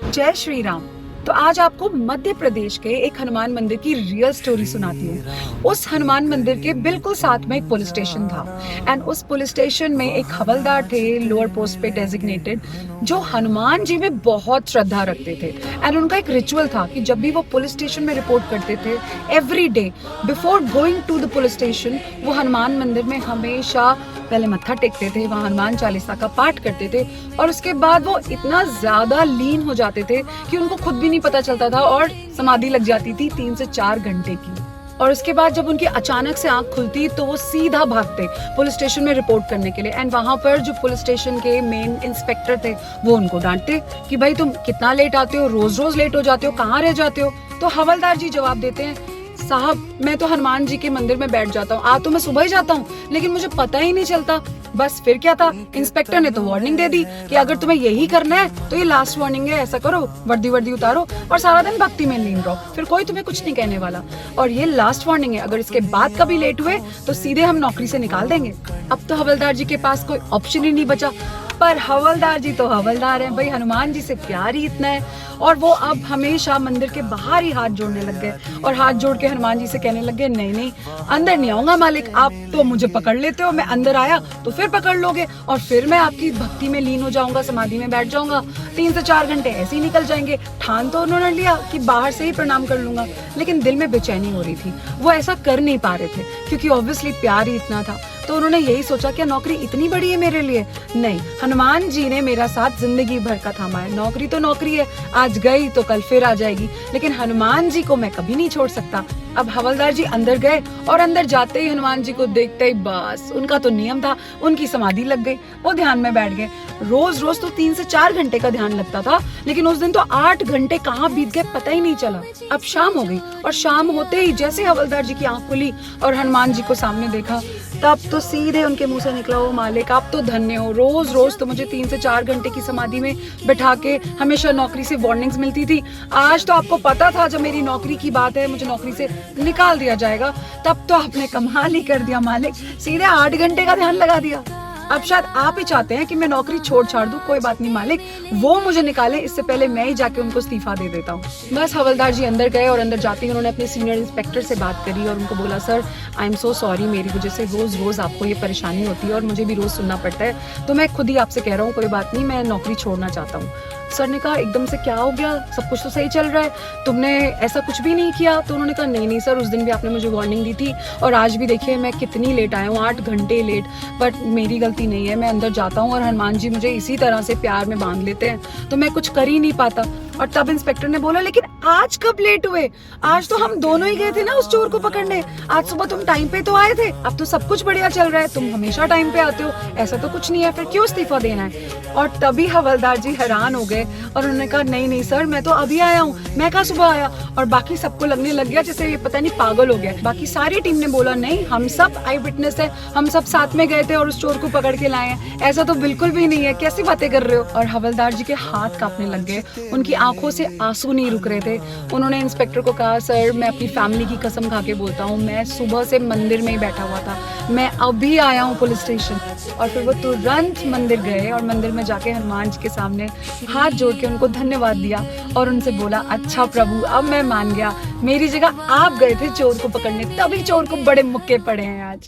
जय श्री राम। तो आज आपको मध्य प्रदेश के एक हनुमान मंदिर की रियल स्टोरी सुनाती हूँ। उस हनुमान मंदिर के बिल्कुल साथ में एक पुलिस स्टेशन था एंड उस पुलिस स्टेशन में एक हवलदार थे, लोअर पोस्ट पे डेजिग्नेटेड, जो हनुमान जी में बहुत श्रद्धा रखते थे। एंड उनका एक रिचुअल था कि जब भी वो पुलिस स्टेशन में रिपोर्ट करते थे, every day before going to the police station वो हनुमान मंदिर में हमेशा पहले मत्था टेकते थे, वहाँ हनुमान चालीसा का पाठ करते थे और उसके बाद वो इतना ज्यादा लीन हो जाते थे कि उनको खुद भी नहीं पता चलता था और समाधि लग जाती थी 3 से 4 घंटे की। और उसके बाद जब उनकी अचानक से आंख खुलती तो वो सीधा भागते पुलिस स्टेशन में रिपोर्ट करने के लिए। एंड वहां पर जो पुलिस स्टेशन के मेन इंस्पेक्टर थे वो उनको डांटते कि भाई तुम कितना लेट आते हो, रोज रोज लेट हो जाते हो, कहाँ रह जाते हो। तो हवलदार जी जवाब देते हैं, साहब मैं तो हनुमान जी के मंदिर में बैठ जाता हूँ, तो मैं सुबह ही जाता हूँ लेकिन मुझे पता ही नहीं चलता। बस फिर क्या था, इंस्पेक्टर ने तो वार्निंग दे दी कि अगर तुम्हें यही करना है तो ये लास्ट वार्निंग है, ऐसा करो वर्दी उतारो और सारा दिन भक्ति में लीन रहो, फिर कोई तुम्हें कुछ नहीं कहने वाला। और ये लास्ट वार्निंग है, अगर इसके बाद कभी लेट हुए तो सीधे हम नौकरी से निकाल देंगे। अब तो हवलदार जी के पास कोई ऑप्शन ही नहीं बचा, पर हवलदार जी तो हवलदार हैं भाई, हनुमान जी से प्यार ही इतना है। और वो अब हमेशा मंदिर के बाहर ही हाथ जोड़ने लग गए और हाथ जोड़ के हनुमान जी से कहने लग गए, नहीं अंदर नहीं आऊंगा मालिक, आप तो मुझे पकड़ लेते हो, मैं अंदर आया तो फिर पकड़ लोगे और फिर मैं आपकी भक्ति में लीन हो जाऊंगा, समाधि में बैठ जाऊंगा, 3 से 4 घंटे ऐसे ही निकल जाएंगे। ठान तो उन्होंने लिया कि बाहर से ही प्रणाम कर लूंगा, लेकिन दिल में बेचैनी हो रही थी, वो ऐसा कर नहीं पा रहे थे क्योंकि ऑब्वियसली प्यार ही इतना था। तो उन्होंने यही सोचा कि नौकरी इतनी बड़ी है मेरे लिए, नहीं, हनुमान जी ने मेरा साथ जिंदगी भर का थामा है, नौकरी तो नौकरी है, आज गई तो कल फिर आ जाएगी, लेकिन हनुमान जी को मैं कभी नहीं छोड़ सकता। अब हवलदार जी अंदर गए और अंदर जाते ही हनुमान जी को देखते ही बस उनका तो नियम था, उनकी समाधि लग गई, वो ध्यान में बैठ गए। रोज रोज तो 3 से 4 घंटे का ध्यान लगता था, लेकिन उस दिन तो 8 घंटे कहाँ बीत गए पता ही नहीं चला। अब शाम हो गई और शाम होते ही जैसे हवलदार जी की आंख खुली और हनुमान जी को सामने देखा, तब तो सीधे उनके मुंह से निकला, ओ मालिक आप तो धन्य हो, रोज रोज तो मुझे 3 से 4 घंटे की समाधि में बैठा के हमेशा नौकरी से वार्निंग्स मिलती थी, आज तो आपको पता था जब मेरी नौकरी की बात है मुझे नौकरी से निकाल दिया जाएगा, तब तो आपने कमाल ही कर दिया मालिक, सीधे 8 घंटे का ध्यान लगा दिया। अब शायद आप ही चाहते हैं कि मैं नौकरी छाड़ दूं, कोई बात नहीं मालिक, वो मुझे निकाले इससे पहले मैं ही जाके उनको इस्तीफा दे देता हूँ। बस हवलदार जी अंदर गए और अंदर जाते ही उन्होंने अपने सीनियर इंस्पेक्टर से बात करी और उनको बोला, sir I am so sorry, मेरी वजह से रोज रोज आपको ये परेशानी होती है और मुझे भी रोज सुनना पड़ता है, तो मैं खुद ही आपसे कह रहा हूँ, कोई बात नहीं, मैं नौकरी छोड़ना चाहता हूँ। सर ने कहा, एकदम से क्या हो गया, सब कुछ तो सही चल रहा है, तुमने ऐसा कुछ भी नहीं किया? तो उन्होंने कहा, नहीं सर, उस दिन भी आपने मुझे वार्निंग दी थी और आज भी देखिए मैं कितनी लेट आया हूँ, 8 घंटे लेट, बट मेरी गलती नहीं है, मैं अंदर जाता हूँ और हनुमान जी मुझे इसी तरह से प्यार में बांध लेते हैं तो मैं कुछ कर ही नहीं पाता। और तब इंस्पेक्टर ने बोला, लेकिन आज कब लेट हुए, आज तो हम दोनों ही गए थे ना उस चोर को पकड़ने, आज सुबह तुम टाइम पे तो आए थे, अब तो सब कुछ बढ़िया चल रहा है, तुम हमेशा टाइम पे आते हो, ऐसा तो कुछ नहीं है, फिर क्यों इस्तीफा देना है? और तभी हवलदार जी हैरान हो गए और उन्होंने कहा, नहीं सर, मैं तो अभी आया हूँ, मैं कहाँ सुबह आया। और बाकी सबको लगने लग गया जैसे ये पता नहीं पागल हो गया। बाकी सारी टीम ने बोला, नहीं हम सब आई विटनेस है, हम सब साथ में गए थे और उस चोर को पकड़ के लाए हैं, ऐसा तो बिल्कुल भी नहीं है, कैसी बातें कर रहे हो। और हवलदार जी के हाथ कांपने लग गए, उनकी आंखों से आंसू नहीं रुक रहे थे। उन्होंने इंस्पेक्टर को कहा, सर मैं अपनी फैमिली की कसम खा के बोलता हूँ, मैं सुबह से मंदिर में ही बैठा हुआ था, मैं अभी आया हूँ पुलिस स्टेशन। और फिर वो तुरंत मंदिर गए और मंदिर में जाके हनुमान जी के सामने हाथ जोड़ के उनको धन्यवाद दिया और उनसे बोला, अच्छा प्रभु अब मैं मान गया, मेरी जगह आप गए थे चोर को पकड़ने, तभी चोर को बड़े मुक्के पड़े हैं आज।